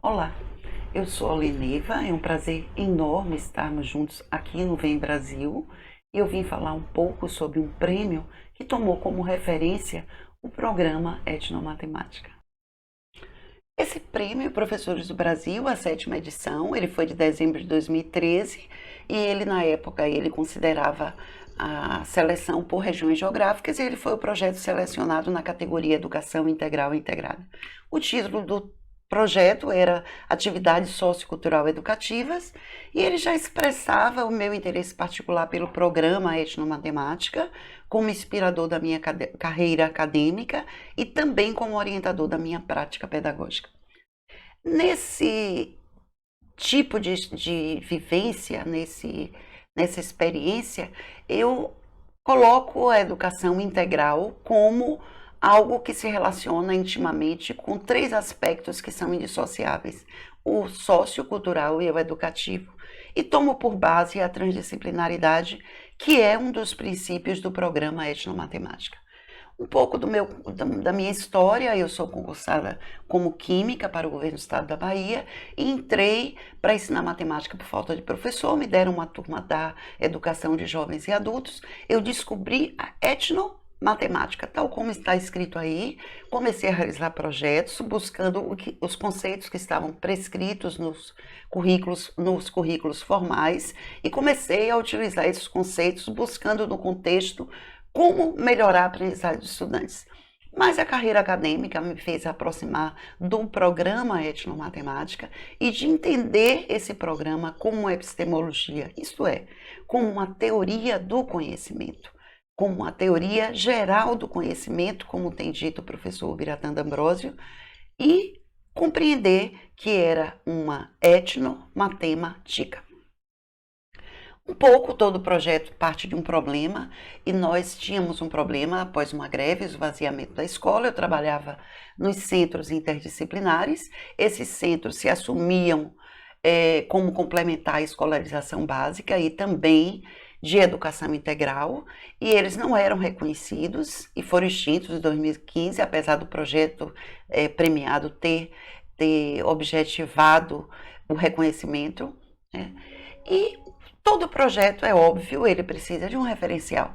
Olá, eu sou a Leneva, é um prazer enorme estarmos juntos aqui no Vem Brasil e eu vim falar um pouco sobre um prêmio que tomou como referência o programa Etnomatemática. Esse prêmio, Professores do Brasil, a sétima edição, ele foi de dezembro de 2013 e ele, na época, ele considerava a seleção por regiões geográficas e ele foi o projeto selecionado na categoria Educação Integral e Integrada. O título do projeto era Atividades Sociocultural Educativas e ele já expressava o meu interesse particular pelo programa Etnomatemática como inspirador da minha carreira acadêmica e também como orientador da minha prática pedagógica. Nesse tipo de vivência, nessa experiência, eu coloco a educação integral como algo que se relaciona intimamente com três aspectos que são indissociáveis: o sociocultural e o educativo, e tomo por base a transdisciplinaridade, que é um dos princípios do programa Etnomatemática. Um pouco da minha história: eu sou concursada como química para o governo do estado da Bahia e entrei para ensinar matemática por falta de professor, me deram uma turma da educação de jovens e adultos, eu descobri a etnomatemática, tal como está escrito aí, comecei a realizar projetos buscando os conceitos que estavam prescritos nos currículos formais e comecei a utilizar esses conceitos buscando no contexto como melhorar a aprendizagem dos estudantes. Mas a carreira acadêmica me fez aproximar do programa Etnomatemática e de entender esse programa como uma epistemologia, isto é, como uma teoria do conhecimento, como uma teoria geral do conhecimento, como tem dito o professor Ubiratã D'Ambrosio, e compreender que era uma etnomatemática. Um pouco, todo o projeto parte de um problema, e nós tínhamos um problema após uma greve, esvaziamento da escola. Eu trabalhava nos centros interdisciplinares, esses centros se assumiam como complementar à escolarização básica e também de educação integral, e eles não eram reconhecidos e foram extintos em 2015, apesar do projeto premiado ter objetivado o reconhecimento, né? E todo projeto, é óbvio, ele precisa de um referencial.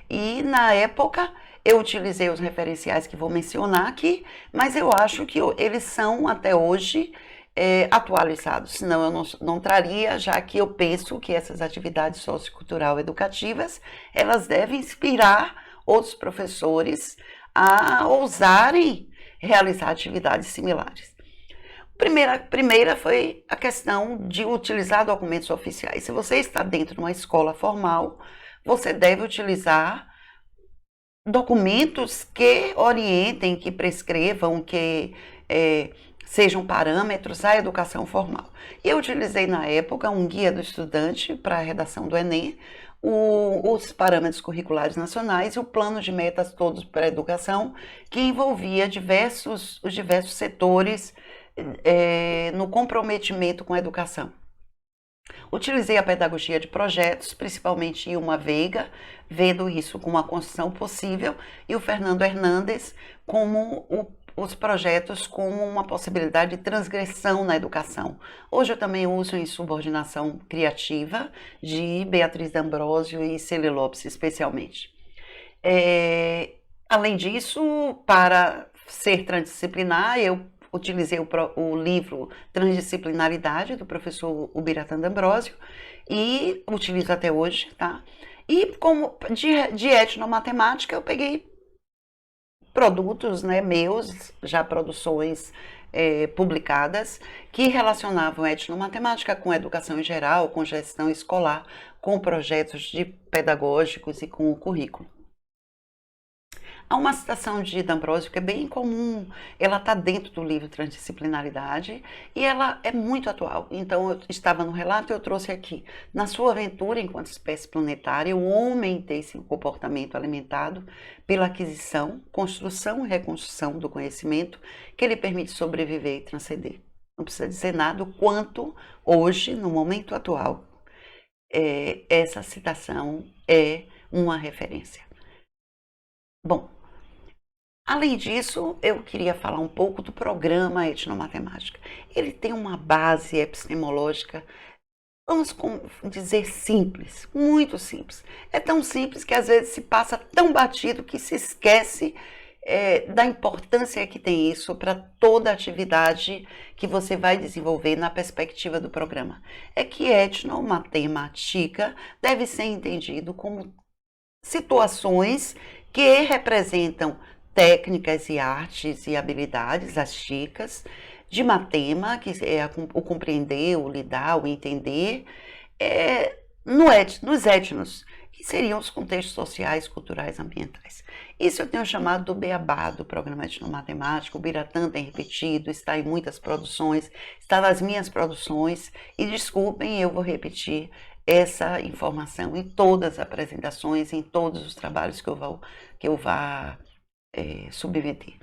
E na época eu utilizei os referenciais que vou mencionar aqui, mas eu acho que eles são até hoje atualizados, senão eu não traria, já que eu penso que essas atividades sociocultural educativas, elas devem inspirar outros professores a ousarem realizar atividades similares. Primeira foi a questão de utilizar documentos oficiais. Se você está dentro de uma escola formal, você deve utilizar documentos que orientem, que prescrevam, que sejam parâmetros à educação formal. E eu utilizei na época um guia do estudante para a redação do Enem, os parâmetros curriculares nacionais e o plano de metas todos para a educação, que envolvia os diversos setores no comprometimento com a educação. Utilizei a pedagogia de projetos, principalmente Ilma Veiga, vendo isso como uma construção possível, e o Fernando Hernandes como os projetos como uma possibilidade de transgressão na educação. Hoje eu também uso em subordinação criativa, de Beatriz D'Ambrosio e Celi Lopes, especialmente. Além disso, para ser transdisciplinar, eu utilizei o livro Transdisciplinaridade, do professor Ubiratã D'Ambrosio, e utilizo até hoje, tá? E como de etnomatemática, eu peguei produtos, né, meus, já produções publicadas, que relacionavam etnomatemática com educação em geral, com gestão escolar, com projetos pedagógicos e com o currículo. Há uma citação de D'Ambrosio que é bem comum, ela está dentro do livro Transdisciplinaridade e ela é muito atual. Então, eu estava no relato e eu trouxe aqui. Na sua aventura enquanto espécie planetária, o homem tem seu comportamento alimentado pela aquisição, construção e reconstrução do conhecimento que lhe permite sobreviver e transcender. Não precisa dizer nada o quanto hoje, no momento atual, essa citação é uma referência. Bom, Além disso, eu queria falar um pouco do programa Etnomatemática. Ele tem uma base epistemológica, vamos dizer, simples, muito simples. É tão simples que às vezes se passa tão batido que se esquece da importância que tem isso para toda a atividade que você vai desenvolver na perspectiva do programa. É que etnomatemática deve ser entendido como situações que representam técnicas e artes e habilidades, as dicas, de matema, que é o compreender, o lidar, o entender, nos etnos, que seriam os contextos sociais, culturais, ambientais. Isso eu tenho chamado do beabá do programa etnomatemático. O Biratã tem repetido, está em muitas produções, está nas minhas produções, e desculpem, eu vou repetir essa informação em todas as apresentações, em todos os trabalhos que eu vá submeter.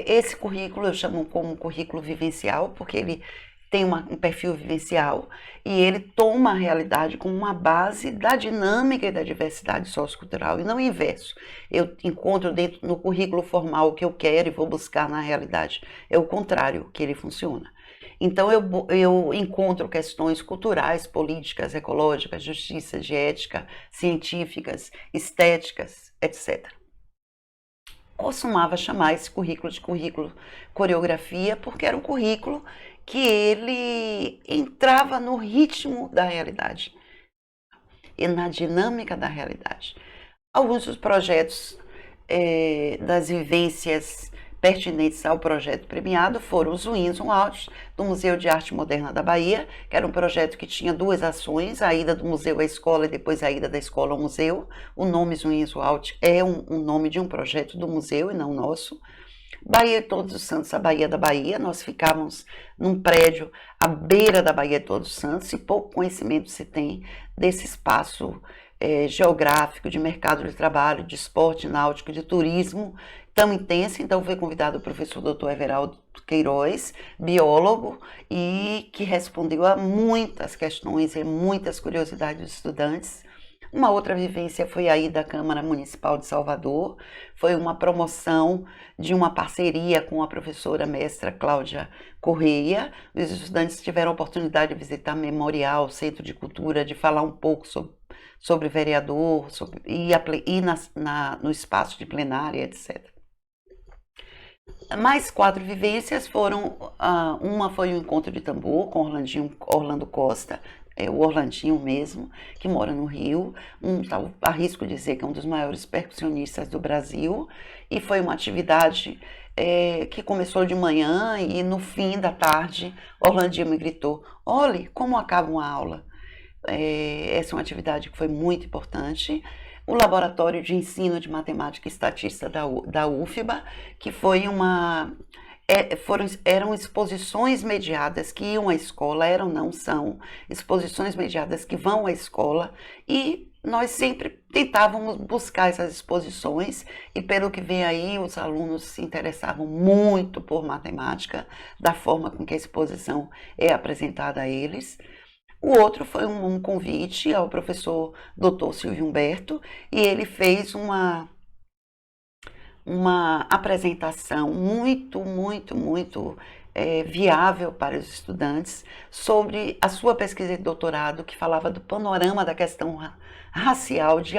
Esse currículo eu chamo como currículo vivencial, porque ele tem um perfil vivencial e ele toma a realidade como uma base da dinâmica e da diversidade sociocultural, e não o inverso. Eu encontro dentro no currículo formal o que eu quero e vou buscar na realidade. É o contrário que ele funciona. Então eu encontro questões culturais, políticas, ecológicas, justiça, de ética, científicas, estéticas, etc. Costumava chamar esse currículo de currículo coreografia, porque era um currículo que ele entrava no ritmo da realidade e na dinâmica da realidade. Alguns dos projetos das vivências pertinentes ao projeto premiado foram os Winsor Out, do Museu de Arte Moderna da Bahia, que era um projeto que tinha duas ações, a ida do museu à escola e depois a ida da escola ao museu. O nome Winsor Out é um nome de um projeto do museu e não nosso. Bahia de Todos os Santos, a Baía da Bahia, nós ficávamos num prédio à beira da Baía de Todos os Santos, e pouco conhecimento se tem desse espaço geográfico, de mercado de trabalho, de esporte náutico, de turismo, tão intenso. Então foi convidado o professor Dr. Everaldo Queiroz, biólogo, e que respondeu a muitas questões e muitas curiosidades dos estudantes. Uma outra vivência foi aí da Câmara Municipal de Salvador, foi uma promoção de uma parceria com a professora mestra Cláudia Correia. Os estudantes tiveram a oportunidade de visitar memorial, centro de cultura, de falar um pouco sobre vereador, no espaço de plenária, etc. Mais 4 vivências foram, uma foi o encontro de tambor com Orlando Costa, o Orlandinho mesmo, que mora no Rio, arrisco dizer que é um dos maiores percussionistas do Brasil, e foi uma atividade que começou de manhã e no fim da tarde, Orlandinho me gritou: "Olhe, como acaba uma aula". Essa é uma atividade que foi muito importante. O Laboratório de Ensino de Matemática e Estatística da UFBA, que foi eram exposições mediadas que iam à escola, são exposições mediadas que vão à escola, e nós sempre tentávamos buscar essas exposições, e pelo que vem aí, os alunos se interessavam muito por matemática, da forma com que a exposição é apresentada a eles. O outro foi um convite ao professor Dr. Silvio Humberto, e ele fez uma apresentação muito viável para os estudantes sobre a sua pesquisa de doutorado, que falava do panorama da questão racial, de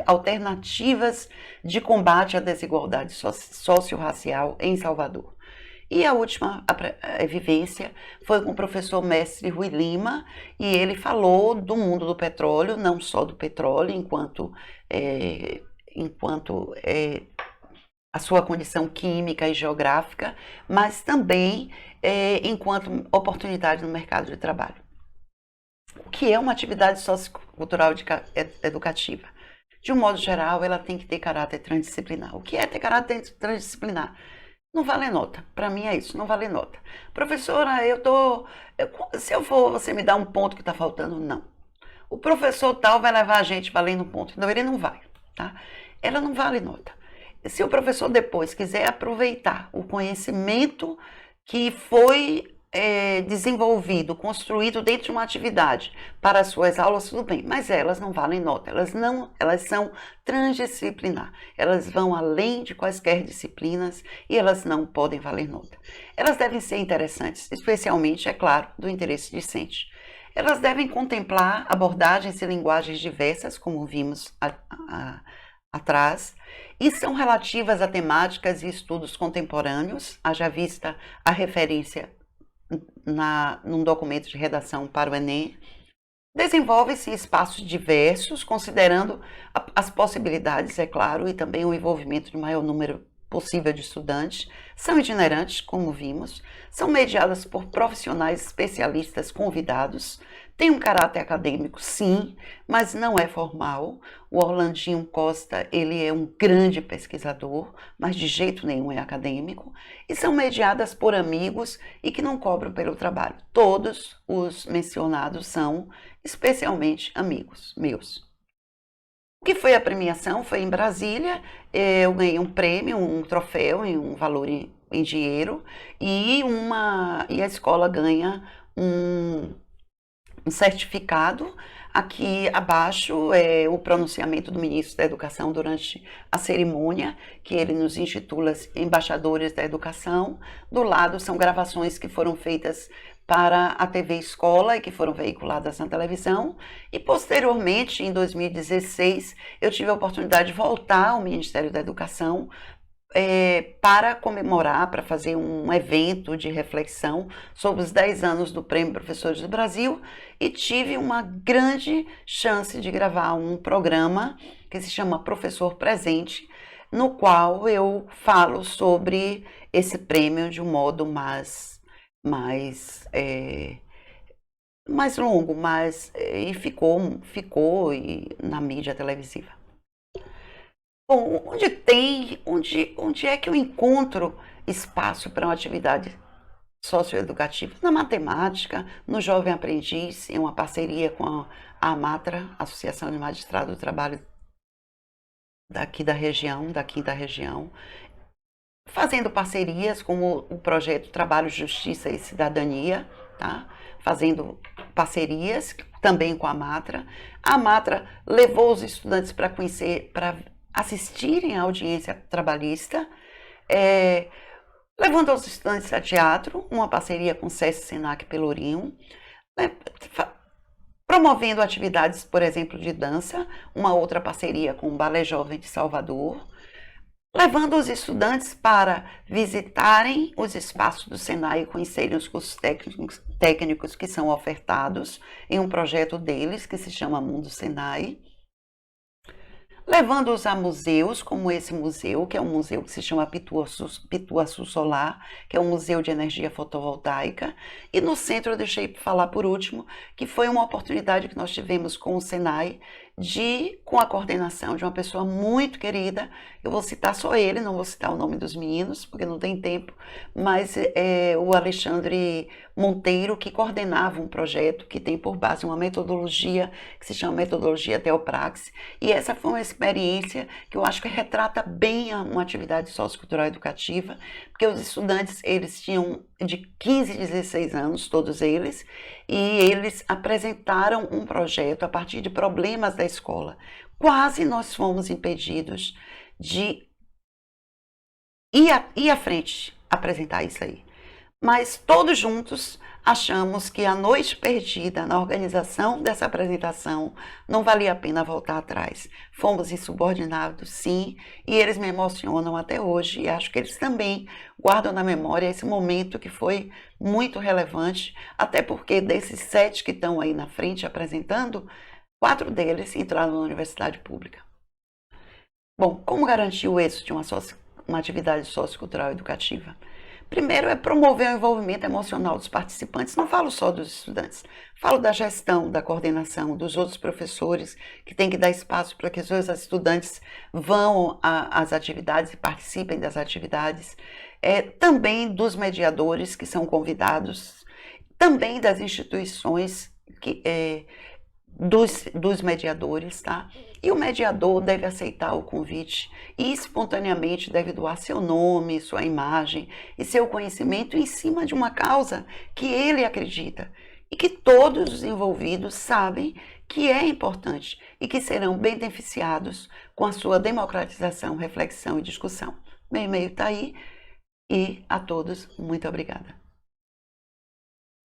alternativas de combate à desigualdade socio-racial em Salvador. E a última vivência foi com o professor mestre Rui Lima, e ele falou do mundo do petróleo, não só do petróleo enquanto a sua condição química e geográfica, mas também enquanto oportunidade no mercado de trabalho. O que é uma atividade sociocultural educativa? De um modo geral, ela tem que ter caráter transdisciplinar. O que é ter caráter transdisciplinar? Não vale nota. Para mim é isso, não vale nota. Professora, se eu for, você me dá um ponto que está faltando? Não. O professor tal vai levar a gente valendo um ponto. Não, ele não vai, tá? Ela não vale nota. Se o professor depois quiser aproveitar o conhecimento que foi desenvolvido, construído dentro de uma atividade para as suas aulas, tudo bem, mas elas não valem nota, elas são transdisciplinar, elas vão além de quaisquer disciplinas e elas não podem valer nota. Elas devem ser interessantes, especialmente, é claro, do interesse discente. Elas devem contemplar abordagens e linguagens diversas, como vimos atrás, e são relativas a temáticas e estudos contemporâneos, haja vista a referência num documento de redação para o Enem. Desenvolve-se em espaços diversos, considerando as possibilidades, é claro, e também o envolvimento de maior número possível de estudantes. São itinerantes, como vimos, são mediadas por profissionais especialistas convidados, tem um caráter acadêmico, sim, mas não é formal. O Orlandinho Costa, ele é um grande pesquisador, mas de jeito nenhum é acadêmico, e são mediadas por amigos e que não cobram pelo trabalho. Todos os mencionados são especialmente amigos meus. O que foi a premiação? Foi em Brasília, eu ganhei um prêmio, um troféu em um valor em dinheiro, e a escola ganha um certificado. Aqui abaixo é o pronunciamento do ministro da Educação durante a cerimônia, que ele nos intitula Embaixadores da Educação. Do lado são gravações que foram feitas para a TV Escola e que foram veiculadas na televisão. E posteriormente, em 2016, eu tive a oportunidade de voltar ao Ministério da Educação para comemorar, para fazer um evento de reflexão sobre os 10 anos do Prêmio Professores do Brasil, e tive uma grande chance de gravar um programa que se chama Professor Presente, no qual eu falo sobre esse prêmio de um modo mais longo, e ficou na mídia televisiva. Bom, onde é que eu encontro espaço para uma atividade socioeducativa? Na matemática, no Jovem Aprendiz, em uma parceria com a AMATRA, Associação de Magistrados do Trabalho daqui da quinta região, fazendo parcerias como o projeto Trabalho, Justiça e Cidadania, tá? Fazendo parcerias também com a AMATRA. A AMATRA levou os estudantes para assistirem à audiência trabalhista, levando os estudantes a teatro, uma parceria com o SESC Senac Pelourinho, promovendo atividades, por exemplo, de dança, uma outra parceria com o Balé Jovem de Salvador, levando os estudantes para visitarem os espaços do Senai e conhecerem os cursos técnicos que são ofertados em um projeto deles, que se chama Mundo Senai, levando-os a museus, como esse museu, que é um museu que se chama Pituaçu Solar, que é um museu de energia fotovoltaica. E no centro eu deixei falar por último, que foi uma oportunidade que nós tivemos com o Senai, com a coordenação de uma pessoa muito querida. Eu vou citar só ele, não vou citar o nome dos meninos, porque não tem tempo, mas o Alexandre Monteiro, que coordenava um projeto que tem por base uma metodologia que se chama Metodologia Teopraxis, e essa foi uma experiência que eu acho que retrata bem uma atividade sociocultural educativa, porque os estudantes, eles tinham de 15 a 16 anos, todos eles, e eles apresentaram um projeto a partir de problemas da escola. Quase nós fomos impedidos de ir à frente, apresentar isso aí. Mas todos juntos achamos que a noite perdida na organização dessa apresentação não valia a pena voltar atrás. Fomos insubordinados, sim, e eles me emocionam até hoje, e acho que eles também guardam na memória esse momento que foi muito relevante, até porque desses 7 que estão aí na frente apresentando, 4 deles entraram na universidade pública. Bom, como garantir o êxito de uma atividade sociocultural educativa? Primeiro é promover o envolvimento emocional dos participantes. Não falo só dos estudantes, falo da gestão, da coordenação, dos outros professores, que tem que dar espaço para que os seus estudantes vão às atividades e participem das atividades. Também dos mediadores que são convidados, também das instituições dos mediadores, tá? E o mediador deve aceitar o convite e espontaneamente deve doar seu nome, sua imagem e seu conhecimento em cima de uma causa que ele acredita e que todos os envolvidos sabem que é importante e que serão beneficiados com a sua democratização, reflexão e discussão. Meu e-mail está aí e a todos, muito obrigada.